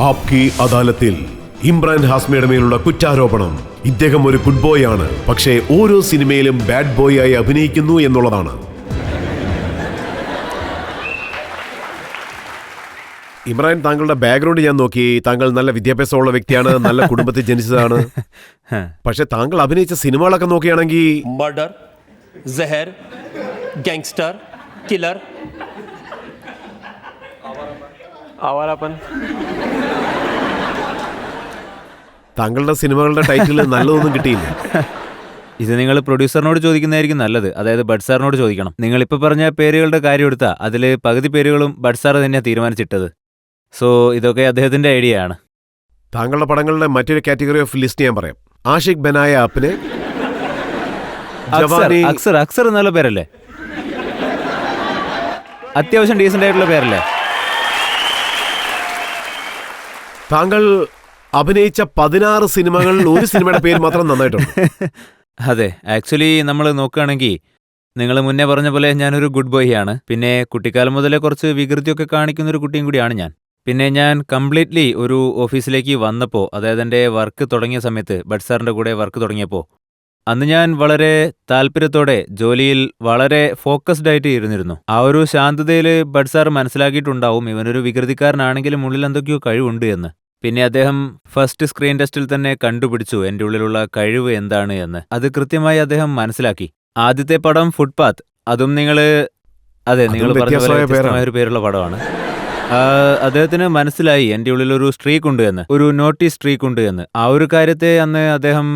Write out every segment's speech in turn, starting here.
ആപ്കി അദാലത്തിൽ ഇമ്രാൻ ഹാസ്മിയുടെ മേലുള്ള കുറ്റാരോപണം ഇദ്ദേഹം ഒരു ഗുഡ് ബോയ് ആണ്, പക്ഷേ ഓരോ സിനിമയിലും ബാഡ് ബോയ് ആയി അഭിനയിക്കുന്നു എന്നുള്ളതാണ്. ഇമ്രാൻ, താങ്കളുടെ ബാക്ക്ഗ്രൗണ്ട് ഞാൻ നോക്കി. താങ്കൾ നല്ല വിദ്യാഭ്യാസമുള്ള വ്യക്തിയാണ്, നല്ല കുടുംബത്തിൽ ജനിച്ചതാണ്. പക്ഷെ താങ്കൾ അഭിനയിച്ച സിനിമകളൊക്കെ നോക്കുകയാണെങ്കിൽ മർഡർ, ജഹർ, ഗാങ്സ്റ്റർ, കില്ലർ, ആവാറാപ്പൻ. താങ്കളുടെ സിനിമകളുടെ ടൈറ്റിൽ നല്ലതൊന്നും കിട്ടിയില്ല. ഇത് നിങ്ങൾ പ്രൊഡ്യൂസറിനോട് ചോദിക്കുന്നതായിരിക്കും നല്ലത്, അതായത് ബഡ് സാറിനോട് ചോദിക്കണം. നിങ്ങളിപ്പോൾ പറഞ്ഞ പേരുകളുടെ കാര്യം എടുത്താൽ അതിൽ പകുതി പേരുകളും ബഡ് സാർ തന്നെയാണ് തീരുമാനിച്ചിട്ടത്. സോ ഇതൊക്കെ അദ്ദേഹത്തിന്റെ ഐഡിയ ആണ്. താങ്കളുടെ പടങ്ങളുടെ മറ്റൊരു കാറ്റഗറി ഓഫ് ലിസ്റ്റ് ഞാൻ പറയാം. ആഷിഖ് ബനായ ആപ്പിനെ, അക്സർ നല്ല പേരല്ലേ, അത്യാവശ്യം ഡീസന്റ് ആയിട്ടുള്ള പേരല്ലേ. താങ്കൾ അഭിനയിച്ച 16 സിനിമകളിൽ ഒരു സിനിമയുടെ പേര് മാത്രം നന്നായിട്ടുണ്ട്. അതെ, ആക്ച്വലി നമ്മൾ നോക്കുകയാണെങ്കിൽ നിങ്ങൾ മുന്നേ പറഞ്ഞ പോലെ ഞാനൊരു ഗുഡ് ബോയ് ആണ്. പിന്നെ കുട്ടിക്കാലം മുതലേ കുറച്ച് വികൃതിയൊക്കെ കാണിക്കുന്ന ഒരു കുട്ടിയും കൂടിയാണ് ഞാൻ. പിന്നെ ഞാൻ കംപ്ലീറ്റ്ലി ഒരു ഓഫീസിലേക്ക് വന്നപ്പോൾ, അതായത് എൻ്റെ വർക്ക് തുടങ്ങിയ സമയത്ത്, ബഡ് സാറിൻ്റെ കൂടെ വർക്ക് തുടങ്ങിയപ്പോൾ, അന്ന് ഞാൻ വളരെ താല്പര്യത്തോടെ ജോലിയിൽ വളരെ ഫോക്കസ്ഡ് ആയിട്ട് ഇരുന്നിരുന്നു. ആ ഒരു ശാന്തതയിൽ ബഡ് സാർ മനസ്സിലാക്കിയിട്ടുണ്ടാവും ഇവനൊരു വികൃതിക്കാരനാണെങ്കിലും ഉള്ളിൽ എന്തൊക്കെയോ കഴിവുണ്ട് എന്ന്. പിന്നെ അദ്ദേഹം ഫസ്റ്റ് സ്ക്രീൻ ടെസ്റ്റിൽ തന്നെ കണ്ടുപിടിച്ചു എൻ്റെ ഉള്ളിലുള്ള കഴിവ് എന്താണ് എന്ന്. അത് കൃത്യമായി അദ്ദേഹം മനസ്സിലാക്കി. ആദ്യത്തെ പടം ഫുട്പാത്ത്, അതും നിങ്ങൾ പറഞ്ഞ പോലെ വ്യത്യസ്തമായ ഒരു പേരുള്ള പടമാണ്. അദ്ദേഹത്തിന് മനസ്സിലായി എൻ്റെ ഉള്ളിലൊരു സ്ട്രീക്ക് ഉണ്ട് എന്ന്, ഒരു നോട്ടി സ്ട്രീക്ക് ഉണ്ട് എന്ന്. ആ ഒരു കാര്യത്തെ അന്ന് അദ്ദേഹം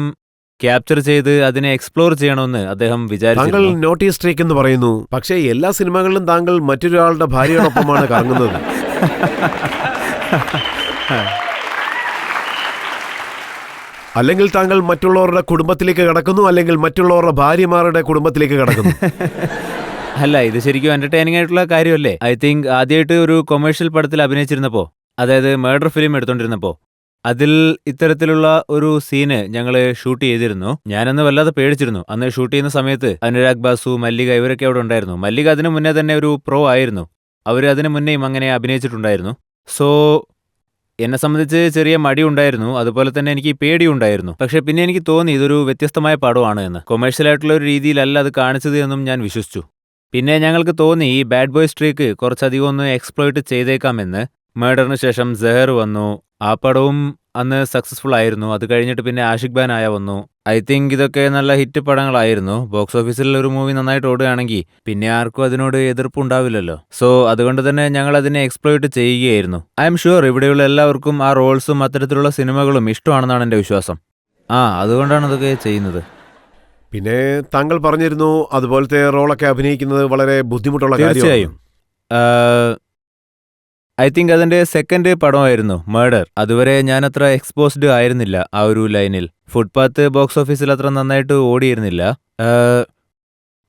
ക്യാപ്ചർ ചെയ്ത് അതിനെ എക്സ്പ്ലോർ ചെയ്യണമെന്ന് അദ്ദേഹം വിചാരിച്ചു. താങ്കൾ നോട്ടി സ്ട്രീക്ക് എന്ന് പറയുന്നു, പക്ഷേ എല്ലാ സിനിമകളിലും താങ്കൾ മറ്റൊരാളുടെ ഭാര്യയോടൊപ്പമാണ് കറങ്ങുന്നത്. അല്ലെങ്കിൽ താങ്കൾ മറ്റുള്ളവരുടെ കുടുംബത്തിലേക്ക് കടക്കുന്നു, അല്ലെങ്കിൽ മറ്റുള്ളവരുടെ ഭാര്യമാരുടെ കുടുംബത്തിലേക്ക് കടക്കുന്നു. അല്ല, ഇത് ശരിക്കും എന്റർടൈനിങ് ആയിട്ടുള്ള കാര്യമല്ലേ. ഐ തിങ്ക് ആദ്യമായിട്ട് ഒരു കൊമേഴ്ഷ്യൽ പടത്തിൽ അഭിനയിച്ചിരുന്നപ്പോൾ, അതായത് മേർഡർ ഫിലിം എടുത്തോണ്ടിരുന്നപ്പോൾ, അതിൽ ഇത്തരത്തിലുള്ള ഒരു സീന് ഞങ്ങൾ ഷൂട്ട് ചെയ്തിരുന്നു. ഞാനന്ന് വല്ലാതെ പേടിച്ചിരുന്നു. അന്ന് ഷൂട്ട് ചെയ്യുന്ന സമയത്ത് അനുരാഗ് ബാസു, മല്ലിക ഇവരൊക്കെ അവിടെ ഉണ്ടായിരുന്നു. മല്ലിക അതിനു മുന്നേ തന്നെ ഒരു പ്രോ ആയിരുന്നു, അവർ അതിനു മുന്നേയും അങ്ങനെ അഭിനയിച്ചിട്ടുണ്ടായിരുന്നു. സോ എന്നെ സംബന്ധിച്ച് ചെറിയ മടി ഉണ്ടായിരുന്നു, അതുപോലെ തന്നെ എനിക്ക് പേടിയുണ്ടായിരുന്നു. പക്ഷെ പിന്നെ എനിക്ക് തോന്നി ഇതൊരു വ്യത്യസ്തമായ പടമാണ് എന്ന്. കൊമേഴ്ഷ്യലായിട്ടുള്ള ഒരു രീതിയിലല്ല അത് കാണിച്ചത് എന്നും ഞാൻ വിശ്വസിച്ചു. പിന്നെ ഞങ്ങൾക്ക് തോന്നി ഈ ബാഡ് ബോയ് സ്ട്രീക്ക് കുറച്ചധികം ഒന്ന് എക്സ്പ്ലോയിറ്റ് ചെയ്തേക്കാമെന്ന്. മേഡറിന് ശേഷം ജഹർ വന്നു, ആ പടവും അന്ന് സക്സസ്ഫുൾ ആയിരുന്നു. അത് കഴിഞ്ഞിട്ട് പിന്നെ ആഷിഖ് ബനായ വന്നു. ഐ തിങ്ക് ഇതൊക്കെ നല്ല ഹിറ്റ് പടങ്ങളായിരുന്നു. ബോക്സ് ഓഫീസിൽ ഒരു മൂവി നന്നായിട്ട് ഓടുകയാണെങ്കിൽ പിന്നെ ആർക്കും അതിനോട് എതിർപ്പുണ്ടാവില്ലല്ലോ. സോ അതുകൊണ്ട് തന്നെ ഞങ്ങൾ അതിനെ എക്സ്പ്ലോയിറ്റ് ചെയ്യുകയായിരുന്നു. ഐ എം ഷുവർ ഇവിടെയുള്ള എല്ലാവർക്കും ആ റോൾസും അത്തരത്തിലുള്ള സിനിമകളും ഇഷ്ടമാണെന്നാണ് എൻ്റെ വിശ്വാസം. അതുകൊണ്ടാണ് അതൊക്കെ ചെയ്യുന്നത്. പിന്നെ താങ്കൾ പറഞ്ഞിരുന്നു അതുപോലത്തെ റോളൊക്കെ അഭിനയിക്കുന്നത് വളരെ ബുദ്ധിമുട്ടുള്ള കാര്യമാണ്. തീർച്ചയായും. ഐ തിങ്ക് അതിൻ്റെ സെക്കൻഡ് പടമായിരുന്നു മേർഡർ. അതുവരെ ഞാനത്ര എക്സ്പോസ്ഡ് ആയിരുന്നില്ല ആ ഒരു ലൈനിൽ. ഫുട്പാത്ത് ബോക്സ് ഓഫീസിൽ അത്ര നന്നായിട്ട് ഓടിയിരുന്നില്ല.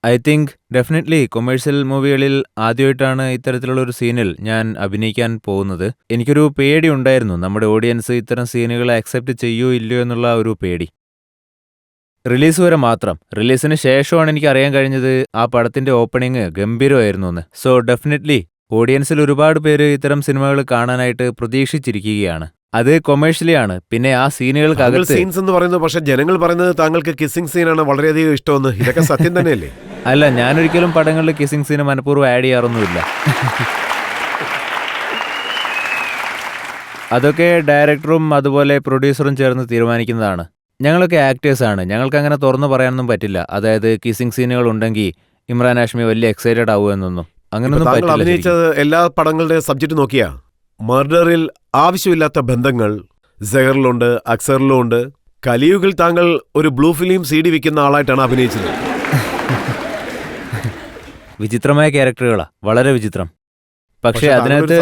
ഐ തിങ്ക് ഡെഫിനറ്റ്ലി കൊമേഴ്ഷ്യൽ മൂവികളിൽ ആദ്യമായിട്ടാണ് ഇത്തരത്തിലുള്ള ഒരു സീനിൽ ഞാൻ അഭിനയിക്കാൻ പോകുന്നത്. എനിക്കൊരു പേടി ഉണ്ടായിരുന്നു, നമ്മുടെ ഓഡിയൻസ് ഇത്തരം സീനുകൾ അക്സെപ്റ്റ് ചെയ്യുമോ ഇല്ലയോ എന്നുള്ള ഒരു പേടി. റിലീസ് വരെ മാത്രം. റിലീസിന് ശേഷമാണ് എനിക്ക് അറിയാൻ കഴിഞ്ഞത് ആ പടത്തിന്റെ ഓപ്പണിങ് ഗംഭീരമായിരുന്നു എന്ന്. സോ ഡെഫിനറ്റ്ലി ഓഡിയൻസിൽ ഒരുപാട് പേര് ഇത്തരം സിനിമകൾ കാണാനായിട്ട് പ്രതീക്ഷിച്ചിരിക്കുകയാണ്. അത് കൊമേഴ്ഷ്യലി ആണ്. പിന്നെ ആ സീനുകൾക്കകത്ത് സീൻസ് എന്ന് പറയുന്നത്, പക്ഷെ ജനങ്ങൾ പറയുന്നത് താങ്കൾക്ക് കിസ്സിംഗ് സീനാണ് വളരെയധികം ഇഷ്ടമെന്ന്. ഇതൊക്കെ സത്യം തന്നെയല്ലേ? അല്ല, ഞാനൊരിക്കലും പടങ്ങളിൽ കിസ്സിംഗ് സീന് മനഃപൂർവ്വം ആഡ് ചെയ്യാറൊന്നുമില്ല. അതൊക്കെ ഡയറക്ടറും അതുപോലെ പ്രൊഡ്യൂസറും ചേർന്ന് തീരുമാനിക്കുന്നതാണ്. ഞങ്ങളൊക്കെ ആക്ടേഴ്സാണ്, ഞങ്ങൾക്ക് അങ്ങനെ തുറന്നു പറയാനൊന്നും പറ്റില്ല. അതായത് കിസ്സിംഗ് സീനുകൾ ഉണ്ടെങ്കിൽ ഇമ്രാൻ ഹാഷ്മി വലിയ എക്സൈറ്റഡ് ആവുമെന്നൊന്നും അങ്ങനെയൊന്നും പറ്റില്ല. അഭിനയിച്ചത് എല്ലാ പടങ്ങളുടെ സബ്ജക്റ്റ് നോക്കിയാ മർഡറിൽ ആവശ്യമില്ലാത്ത ബന്ധങ്ങൾ ജഹറിലുണ്ട്, അക്സറിലും ഉണ്ട്. കലിയുഗിൽ താങ്കൾ ഒരു ബ്ലൂ ഫിലിം CD വിൽക്കുന്ന ആളായിട്ടാണ് അഭിനയിച്ചത്. വിചിത്രമായ ക്യാരക്ടറുകളാ, വളരെ വിചിത്രം. പക്ഷേ അതിനകത്ത്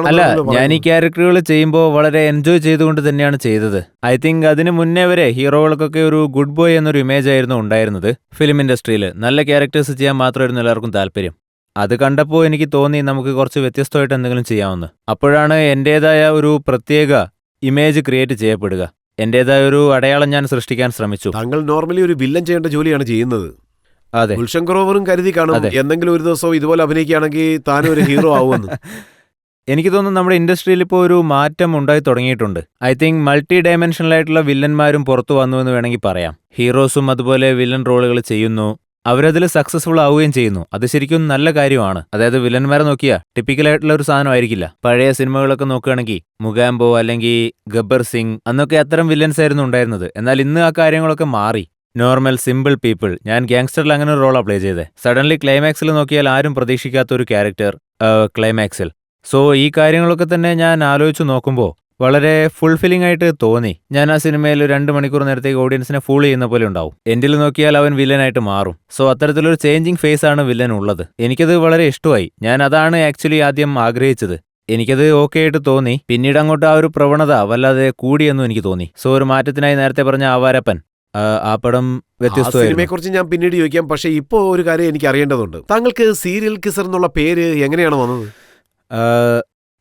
അല്ല, ഞാൻ ഈ ക്യാരക്ടറുകൾ ചെയ്യുമ്പോൾ വളരെ എൻജോയ് ചെയ്തുകൊണ്ട് തന്നെയാണ് ചെയ്തത്. ഐ തിങ്ക് അതിന് മുന്നേ വരെ ഹീറോകൾക്കൊക്കെ ഒരു ഗുഡ് ബോയ് എന്നൊരു ഇമേജ് ആയിരുന്നു ഉണ്ടായിരുന്നത് ഫിലിം ഇൻഡസ്ട്രിയിൽ. നല്ല ക്യാരക്ടേഴ്സ് ചെയ്യാൻ മാത്രമായിരുന്നു എല്ലാവർക്കും താല്പര്യം. അത് കണ്ടപ്പോൾ എനിക്ക് തോന്നി നമുക്ക് കുറച്ച് വ്യത്യസ്തമായിട്ട് എന്തെങ്കിലും ചെയ്യാമെന്ന്. അപ്പോഴാണ് എൻ്റേതായ ഒരു പ്രത്യേക ഇമേജ് ക്രിയേറ്റ് ചെയ്യപ്പെടുക. എൻ്റേതായ ഒരു അടയാളം ഞാൻ സൃഷ്ടിക്കാൻ ശ്രമിച്ചു. താങ്കൾ നോർമലി ഒരു വില്ലൻ ചെയ്യേണ്ട ജോലിയാണ് ചെയ്യുന്നത്. അതെ, ഗുൽഷൻ ഗ്രോവറും കരുതി കാണും എന്തെങ്കിലും ഒരു ദിവസം ഇതുപോലെ അഭിനയിക്കുകയാണെങ്കിൽ താനും ഒരു ഹീറോ ആവുമെന്ന്. എനിക്ക് തോന്നുന്നു നമ്മുടെ ഇൻഡസ്ട്രിയിൽ ഇപ്പോൾ ഒരു മാറ്റം ഉണ്ടായി തുടങ്ങിയിട്ടുണ്ട്. ഐ തിങ്ക് മൾട്ടി ഡയമെൻഷണൽ ആയിട്ടുള്ള വില്ലന്മാരും പുറത്തു വന്നു എന്ന് വേണമെങ്കിൽ പറയാം. ഹീറോസും അതുപോലെ വില്ലൻ റോളുകൾ ചെയ്യുന്നു, അവരതിൽ സക്സസ്ഫുൾ ആവുകയും ചെയ്യുന്നു. അത് ശരിക്കും നല്ല കാര്യമാണ്. അതായത് വില്ലന്മാരെ നോക്കിയാൽ ടിപ്പിക്കലായിട്ടുള്ള ഒരു സാധനമായിരിക്കില്ല. പഴയ സിനിമകളൊക്കെ നോക്കുകയാണെങ്കിൽ മുഗാംബോ അല്ലെങ്കിൽ ഗബ്ബർ സിംഗ്, അന്നൊക്കെ അത്തരം വില്ലൻസ് ആയിരുന്നു ഉണ്ടായിരുന്നത്. എന്നാൽ ഇന്ന് ആ കാര്യങ്ങളൊക്കെ മാറി. Normal simple people. ഞാൻ ഗ്യാങ്സ്റ്ററിൽ അങ്ങനെ ഒരു റോളാണ് പ്ലേ ചെയ്തത്. സഡൻലി ക്ലൈമാക്സിൽ നോക്കിയാൽ ആരും പ്രതീക്ഷിക്കാത്ത ഒരു ക്യാരക്ടർ ക്ലൈമാക്സിൽ. സോ ഈ കാര്യങ്ങളൊക്കെ തന്നെ ഞാൻ ആലോചിച്ച് നോക്കുമ്പോൾ വളരെ ഫുൾഫില്ലിംഗ് ആയിട്ട് തോന്നി. ഞാൻ ആ സിനിമയിൽ 2 മണിക്കൂർ നേരത്തേക്ക് ഓഡിയൻസിനെ ഫൂൾ ചെയ്യുന്ന പോലെ ഉണ്ടാവും. എൻഡിൽ നോക്കിയാൽ അവൻ വില്ലനായിട്ട് മാറും. സോ അത്തരത്തിലൊരു ചേഞ്ചിങ് ഫേസ് ആണ് വില്ലൻ ഉള്ളത്. എനിക്കത് വളരെ ഇഷ്ടമായി. ഞാൻ അതാണ് ആക്ച്വലി ആദ്യം ആഗ്രഹിച്ചത്. എനിക്കത് ഓക്കെ ആയിട്ട് തോന്നി. പിന്നീട് അങ്ങോട്ട് ആ ഒരു പ്രവണത വല്ലാതെ കൂടിയെന്നും എനിക്ക് തോന്നി. സോ ഒരു മാറ്റത്തിനായി നേരത്തെ പറഞ്ഞ ആവാരപ്പൻ, ആ പടം വ്യത്യസ്തമായിരുന്നു. സിനിമയെ കുറിച്ച് ഞാൻ പിന്നീട് ചോദിക്കാം. പക്ഷേ ഇപ്പോൾ ഒരു കാര്യം എനിക്ക് അറിയേണ്ടതുണ്ട്. താങ്കൾക്ക് സീരിയൽ കിസർ എന്നുള്ള പേര് എങ്ങനെയാണ് വന്നത്?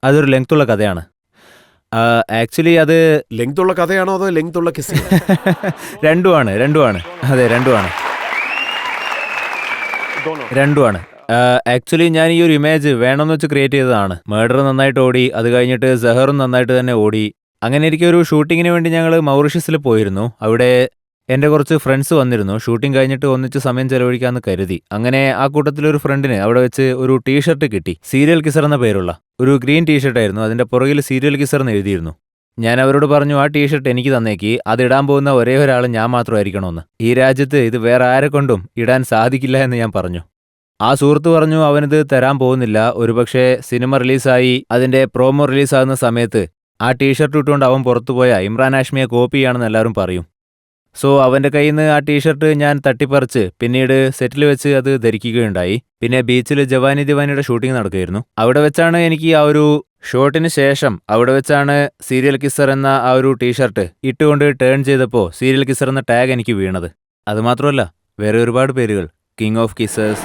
അതൊരു ലെങ്ത്തുള്ള കഥയാണ്. ആക്ച്വലി അത് ലെങ്ത് ഉള്ള കഥയാണോ അതോ ലെങ്ത് ഉള്ള കിസ്? രണ്ടുമാണ്. അതെ, രണ്ടുമാണ്. ആക്ച്വലി ഞാൻ ഈ ഒരു ഇമേജ് വേണമെന്ന് വെച്ച് ക്രിയേറ്റ് ചെയ്തതാണ്. മേർഡർ നന്നായിട്ട് ഓടി, അത് കഴിഞ്ഞിട്ട് സെഹറും നന്നായിട്ട് തന്നെ ഓടി. അങ്ങനെ എനിക്കൊരു ഷൂട്ടിങ്ങിന് വേണ്ടി ഞങ്ങൾ മൗറീഷ്യസിൽ പോയിരുന്നു. അവിടെ എൻ്റെ കുറച്ച് ഫ്രണ്ട്സ് വന്നിരുന്നു. ഷൂട്ടിംഗ് കഴിഞ്ഞിട്ട് ഒന്നിച്ച് സമയം ചെലവഴിക്കാമെന്ന് കരുതി. അങ്ങനെ ആ കൂട്ടത്തിലൊരു ഫ്രണ്ടിന് അവിടെ വെച്ച് ഒരു ടീഷർട്ട് കിട്ടി. സീരിയൽ കിസർ എന്ന പേരുള്ള ഒരു ഗ്രീൻ ടീഷർട്ടായിരുന്നു. അതിൻ്റെ പുറകിൽ സീരിയൽ കിസർ എന്ന് എഴുതിയിരുന്നു. ഞാൻ അവരോട് പറഞ്ഞു, ആ ടീഷർട്ട് എനിക്ക് തന്നേക്ക്, അതിടാൻ പോകുന്ന ഒരേ ഒരാൾ ഞാൻ മാത്രമായിരിക്കണമെന്ന്. ഈ രാജ്യത്ത് ഇത് വേറെ ആരെ കൊണ്ടും ഇടാൻ സാധിക്കില്ല എന്ന് ഞാൻ പറഞ്ഞു. ആ സുഹൃത്ത് പറഞ്ഞു അവനിത് തരാൻ പോകുന്നില്ല. ഒരുപക്ഷെ സിനിമ റിലീസായി അതിൻ്റെ പ്രോമോ റിലീസാകുന്ന സമയത്ത് ആ ടീഷർട്ട് ഇട്ടുകൊണ്ട് അവൻ പുറത്തുപോയാൽ ഇമ്രാൻ ഹാഷ്മിയെ കോപ്പി ചെയ്യുകയാണെന്ന് എല്ലാവരും പറയും. സോ അവൻ്റെ കയ്യിൽ നിന്ന് ആ ടീഷർട്ട് ഞാൻ തട്ടിപ്പറിച്ച് പിന്നീട് സെറ്റിൽ വെച്ച് അത് ധരിക്കുകയുണ്ടായി. പിന്നെ ബീച്ചിൽ ജവാനി ദിവാനിയുടെ ഷൂട്ടിംഗ് നടക്കുകയായിരുന്നു. അവിടെ വെച്ചാണ് എനിക്ക് ആ ഒരു ഷോട്ടിന് ശേഷം അവിടെ വെച്ചാണ് സീരിയൽ കിസർ എന്ന ആ ഒരു ടീഷർട്ട് ഇട്ടുകൊണ്ട് ടേൺ ചെയ്തപ്പോൾ സീരിയൽ കിസർ എന്ന ടാഗ് എനിക്ക് വീണത്. അതുമാത്രമല്ല, വേറെ ഒരുപാട് പേരുകൾ, കിങ് ഓഫ് കിസേഴ്സ്,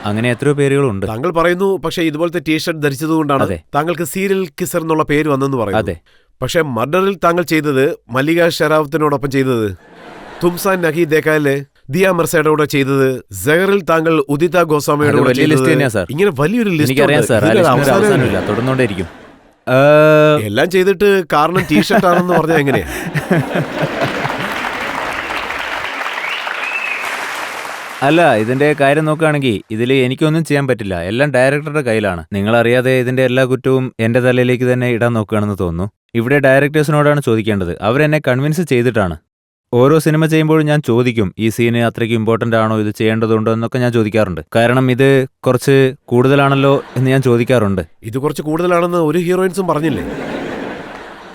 അങ്ങനെ എത്രയോ പേരുകളുണ്ട്. താങ്കൾ പറയുന്നു പക്ഷേ ഇതുപോലത്തെ ടീഷർട്ട് ധരിച്ചതുകൊണ്ടാണ് താങ്കൾക്ക് സീരിയൽ കിസർ എന്നുള്ള പേര് വന്നെന്ന് പറയുന്നു. അതെ. പക്ഷേ മർഡറിൽ താങ്കൾ ചെയ്തത് മല്ലിക ഷെറാവത്തിനോടൊപ്പം ചെയ്തത്, തുംസാൻ നഹി ദേഖാലെ ദിയ മിർസയുടെ കൂടെ ചെയ്തത്, സെഹറിൽ താങ്കൾ ഉദിത ഗോസ്വാമിയുടെ കൂടെ ചെയ്തത്, ഇങ്ങനെ വലിയൊരു ലിസ്റ്റ് തുടർന്നുകൊണ്ടേയിരിക്കും. എല്ലാം ചെയ്തിട്ട് കാരണം ടീഷർട്ട് ആണെന്ന് പറഞ്ഞാൽ എങ്ങനെയാ? അല്ല, ഇതിന്റെ കാര്യം നോക്കുകയാണെങ്കിൽ ഇതിൽ എനിക്കൊന്നും ചെയ്യാൻ പറ്റില്ല. എല്ലാം ഡയറക്ടറുടെ കയ്യിലാണ്. നിങ്ങളറിയാതെ ഇതിന്റെ എല്ലാ കുറ്റവും എന്റെ തലയിലേക്ക് തന്നെ ഇടാൻ നോക്കുകയാണെന്ന് തോന്നുന്നു. ഇവിടെ ഡയറക്ടേഴ്സിനോടാണ് ചോദിക്കേണ്ടത്. അവരെന്നെ കൺവിൻസ് ചെയ്തിട്ടാണ്. ഓരോ സിനിമ ചെയ്യുമ്പോഴും ഞാൻ ചോദിക്കും, ഈ സീന് അത്രയ്ക്ക് ഇമ്പോർട്ടൻ്റ് ആണോ, ഇത് ചെയ്യേണ്ടതുണ്ടോ എന്നൊക്കെ ഞാൻ ചോദിക്കാറുണ്ട്. കാരണം ഇത് കുറച്ച് കൂടുതലാണല്ലോ എന്ന് ഞാൻ ചോദിക്കാറുണ്ട്. ഇത് കുറച്ച് കൂടുതലാണെന്ന് ഒരു ഹീറോയിൻസും പറഞ്ഞില്ലേ?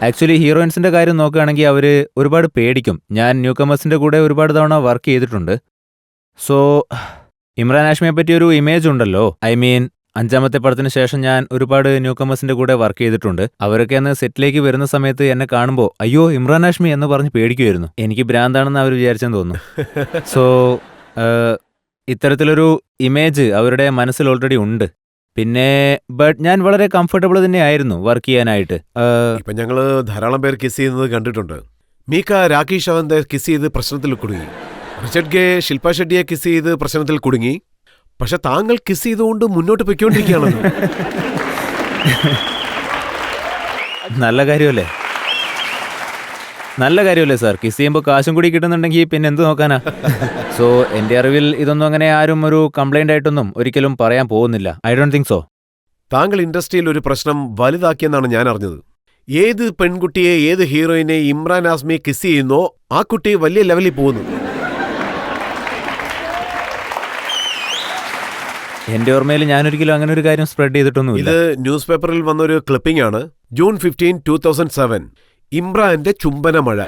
ആക്ച്വലി ഹീറോയിൻസിന്റെ കാര്യം നോക്കുകയാണെങ്കിൽ അവർ ഒരുപാട് പേടിക്കും. ഞാൻ ന്യൂ കമേഴ്സിന്റെ കൂടെ ഒരുപാട് തവണ വർക്ക് ചെയ്തിട്ടുണ്ട്. സോ ഇമ്രാൻ ഹാഷ്മിയെ പറ്റി ഒരു ഇമേജ് ഉണ്ടല്ലോ. ഐ മീൻ 5ാമത്തെ പടത്തിന് ശേഷം ഞാൻ ഒരുപാട് ന്യൂ കമേഴ്സിന്റെ കൂടെ വർക്ക് ചെയ്തിട്ടുണ്ട്. അവരൊക്കെ അന്ന് സെറ്റിലേക്ക് വരുന്ന സമയത്ത് എന്നെ കാണുമ്പോൾ അയ്യോ ഇമ്രാൻ ഹാഷ്മി എന്ന് പറഞ്ഞ് പേടിക്കുമായിരുന്നു. എനിക്ക് ഭ്രാന്താണെന്ന് അവർ വിചാരിച്ചെന്ന് തോന്നുന്നു. സോ ഇത്തരത്തിലൊരു ഇമേജ് അവരുടെ മനസ്സിൽ ഓൾറെഡി ഉണ്ട്. പിന്നെ ബട്ട് ഞാൻ വളരെ കംഫർട്ടബിൾ തന്നെയായിരുന്നു വർക്ക് ചെയ്യാനായിട്ട്. ഇപ്പൊ ഞങ്ങള് ധാരാളം പേർ കിസ് ചെയ്യുന്നത് കണ്ടിട്ടുണ്ട്. മീക്ക രാകേഷ് അവന്റെ കിസ് ചെയ്ത് പ്രശ്നത്തിൽ കുടുങ്ങി. റിച്ചർഡ് ഗേ ശില്പ ഷെട്ടിയെ കിസ് ചെയ്ത് പ്രശ്നത്തിൽ കുടുങ്ങി. പക്ഷെ താങ്കൾ കിസ് ചെയ്തുകൊണ്ട് മുന്നോട്ട് പൊയ്ക്കൊണ്ടിരിക്കുകയാണല്ലോ. നല്ല കാര്യമല്ലേ സാർ? കിസ് ചെയ്യുമ്പോൾ കാശും കൂടി കിട്ടുന്നുണ്ടെങ്കിൽ പിന്നെ എന്ത് നോക്കാനാ? സോ എന്റെ അറിവിൽ ഇതൊന്നും അങ്ങനെ ആരും ഒരു കംപ്ലൈന്റ് ആയിട്ടൊന്നും ഒരിക്കലും പറയാൻ പോകുന്നില്ല. I don't think so. താങ്കൾ ഇൻഡസ്ട്രിയിൽ ഒരു പ്രശ്നം വലുതാക്കിയെന്നാണ് ഞാൻ അറിഞ്ഞത്. ഏത് പെൺകുട്ടിയെ, ഏത് ഹീറോയിനെ ഇമ്രാൻ ഹാഷ്മി കിസ് ചെയ്യുന്നോ ആ കുട്ടി വലിയ ലെവലിൽ പോകുന്നു. എന്റെ ഓർമ്മയിൽ ഞാനൊരിക്കലും അങ്ങനെ ഒരു കാര്യം സ്പ്രെഡ് ചെയ്തിട്ടൊന്നുമില്ല. ഇത് ന്യൂസ് പേപ്പറിൽ വന്നൊരു ക്ലിപ്പിംഗ് ആണ്. ജൂൺ 15, 2007 ഇമ്രാന്റെ ചുംബന മഴ.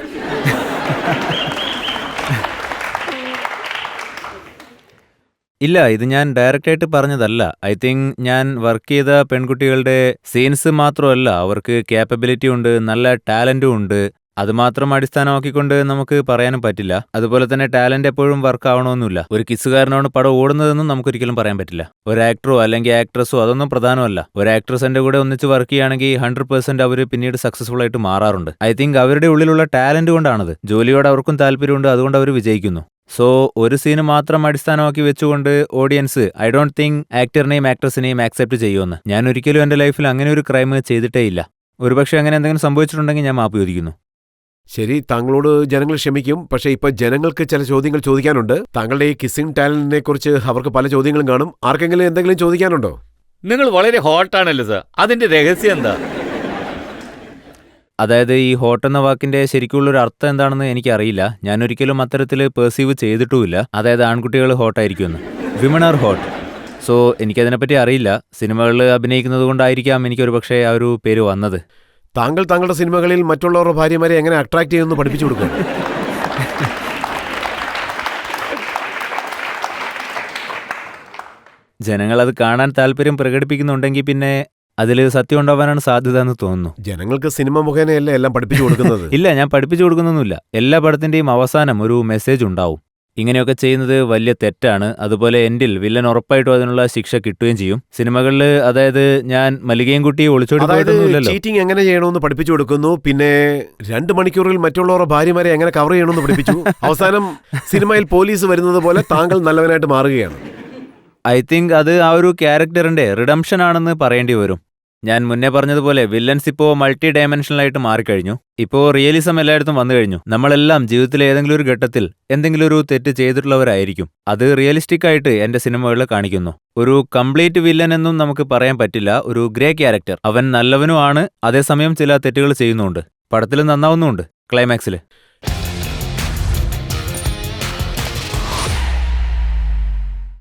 ഇല്ല, ഇത് ഞാൻ ഡയറക്റ്റായിട്ട് പറഞ്ഞതല്ല. ഐ തിങ്ക് ഞാൻ വർക്ക് ചെയ്ത പെൺകുട്ടികളുടെ സീൻസ് മാത്രമല്ല, അവർക്ക് ക്യാപ്പബിലിറ്റി ഉണ്ട്, നല്ല ടാലന്റും ഉണ്ട്. അതുമാത്രം അടിസ്ഥാനമാക്കിക്കൊണ്ട് നമുക്ക് പറയാനും പറ്റില്ല. അതുപോലെ തന്നെ ടാലന്റ് എപ്പോഴും വർക്ക് ആവണമെന്നില്ല. ഒരു കിസ്സുകാരനാണ് പടം ഓടുന്നതെന്നും നമുക്കൊരിക്കലും പറയാൻ പറ്റില്ല. ഒരു ആക്ടറോ അല്ലെങ്കിൽ ആക്ട്രസോ അതൊന്നും പ്രധാനമല്ല. ഒരു ആക്ട്രസിന്റെ കൂടെ ഒന്നിച്ച് വർക്ക് ചെയ്യുകയാണെങ്കിൽ 100% അവർ പിന്നീട് സക്സസ്ഫുൾ ആയിട്ട് മാറാറുണ്ട്. ഐ തിങ്ക് അവരുടെ ഉള്ളിലുള്ള ടാലന്റ് കൊണ്ടാണത്. ജോലിയോട് അവർക്കും താല്പര്യമുണ്ട്, അതുകൊണ്ട് അവർ വിജയിക്കുന്നു. സോ ഒരു സീന് മാത്രം അടിസ്ഥാനമാക്കി വെച്ചുകൊണ്ട് ഓഡിയൻസ് ഐ ഡോണ്ട് തിങ്ക് ആക്ടറിനെയും ആക്ട്രസിനെയും ആക്സെപ്റ്റ് ചെയ്യുമെന്ന്. ഞാൻ ഒരിക്കലും എൻ്റെ ലൈഫിൽ അങ്ങനെ ഒരു ക്രൈം ചെയ്തിട്ടേ ഇല്ല. ഒരുപക്ഷെ അങ്ങനെ എന്തെങ്കിലും സംഭവിച്ചിട്ടുണ്ടെങ്കിൽ ഞാൻ മാപ്പ് ചോദിക്കുന്നു. ശരി, താങ്കളോട് ജനങ്ങൾ ക്ഷമിക്കും. പക്ഷേ ഇപ്പൊ ജനങ്ങൾക്ക് ചില ചോദ്യങ്ങൾ ചോദിക്കാനുണ്ട്. താങ്കളുടെ ഈ കിസ്സിംഗ് ടാലന്റിനെ കുറിച്ച് അവർക്ക് പല ചോദ്യങ്ങളും കാണും. ആർക്കെങ്കിലും എന്തെങ്കിലും ചോദിക്കാനുണ്ടോ? നിങ്ങൾ വളരെ ഹോട്ടാണല്ലോ സാർ, അതിന്റെ രഹസ്യം എന്താ? അതായത് ഈ ഹോട്ട് എന്ന വാക്കിന്റെ ശരിക്കുള്ളൊരു അർത്ഥം എന്താണെന്ന് എനിക്കറിയില്ല. ഞാൻ ഒരിക്കലും അത്തരത്തിൽ പെർസീവ് ചെയ്തിട്ടുമില്ല. അതായത് ആൺകുട്ടികൾ ഹോട്ടായിരിക്കുമെന്ന്. Women are hot. സോ എനിക്കതിനെപ്പറ്റി അറിയില്ല. സിനിമകളിൽ അഭിനയിക്കുന്നത് കൊണ്ടായിരിക്കാം എനിക്കൊരു പക്ഷേ ആ ഒരു പേര് വന്നത്. താങ്കൾ താങ്കളുടെ സിനിമകളിൽ മറ്റുള്ളവരുടെ ഭാര്യമാരെ എങ്ങനെ അട്രാക്ട് ചെയ്യുമെന്ന് പഠിപ്പിച്ചു കൊടുക്കും. ജനങ്ങൾ അത് കാണാൻ താല്പര്യം പ്രകടിപ്പിക്കുന്നുണ്ടെങ്കിൽ പിന്നെ അതിൽ സത്യം ഉണ്ടാവാനാണ് സാധ്യത എന്ന് തോന്നുന്നു. ജനങ്ങൾക്ക് സിനിമ മുഖേനയല്ലേ എല്ലാം പഠിപ്പിച്ചു കൊടുക്കുന്നത്? ഇല്ല, ഞാൻ പഠിപ്പിച്ചു കൊടുക്കുന്നൊന്നുമില്ല. എല്ലാ പടത്തിന്റെയും അവസാനം ഒരു മെസ്സേജ് ഉണ്ടാവും. ഇങ്ങനെയൊക്കെ ചെയ്യുന്നത് വലിയ തെറ്റാണ്. അതുപോലെ എൻഡിൽ വില്ലൻ ഉറപ്പായിട്ടും അതിനുള്ള ശിക്ഷ കിട്ടുകയും ചെയ്യും. സിനിമകളിൽ അതായത് ഞാൻ മല്ലികയും കുട്ടിയെ ഒളിച്ചോടി പോയിട്ടൊന്നുമില്ലല്ലോ. ചീറ്റിംഗ് എങ്ങനെ ചെയ്യണമെന്ന് പഠിപ്പിച്ചു കൊടുക്കുന്നു. പിന്നെ 2 മണിക്കൂറിൽ മറ്റുള്ളവരുടെ ഭാര്യമാരെ എങ്ങനെ കവർ ചെയ്യണമെന്ന് പഠിപ്പിച്ചു. അവസാനം സിനിമയിൽ പോലീസ് വരുന്നത് പോലെ താങ്കൾ നല്ലവനായിട്ട് മാറുകയാണ്. ഐ തിങ്ക് അത് ആ ഒരു ക്യാരക്ടറിന്റെ റിഡംഷൻ ആണെന്ന് പറയേണ്ടി വരും. ഞാൻ മുന്നേ പറഞ്ഞതുപോലെ വില്ലൻസ് ഇപ്പോൾ മൾട്ടി ഡയമെൻഷനലായിട്ട് മാറിക്കഴിഞ്ഞു. ഇപ്പോൾ റിയലിസം എല്ലായിടത്തും വന്നു കഴിഞ്ഞു. നമ്മളെല്ലാം ജീവിതത്തിലെ ഏതെങ്കിലും ഒരു ഘട്ടത്തിൽ എന്തെങ്കിലും ഒരു തെറ്റ് ചെയ്തിട്ടുള്ളവരായിരിക്കും. അത് റിയലിസ്റ്റിക് ആയിട്ട് എന്റെ സിനിമകളിൽ കാണിക്കുന്നു. ഒരു കംപ്ലീറ്റ് വില്ലൻ എന്നും നമുക്ക് പറയാൻ പറ്റില്ല. ഒരു ഗ്രേ ക്യാരക്ടർ. അവൻ നല്ലവനുമാണ്, അതേസമയം ചില തെറ്റുകൾ ചെയ്യുന്നുണ്ട്. പടത്തിൽ നന്നാവുന്നുമുണ്ട് ക്ലൈമാക്സിൽ.